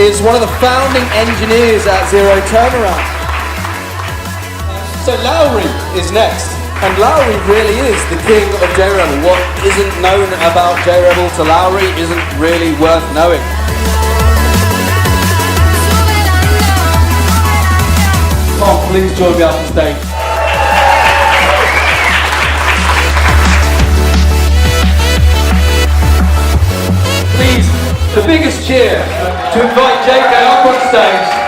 is one of the founding engineers at Zero Turnaround. So Lowry is next, and Lowry really is the king of J-Rebel. What isn't known about J-Rebel to Lowry isn't really worth knowing. Tom, please join me up on stage. Please, the biggest cheer to invite JK up on stage.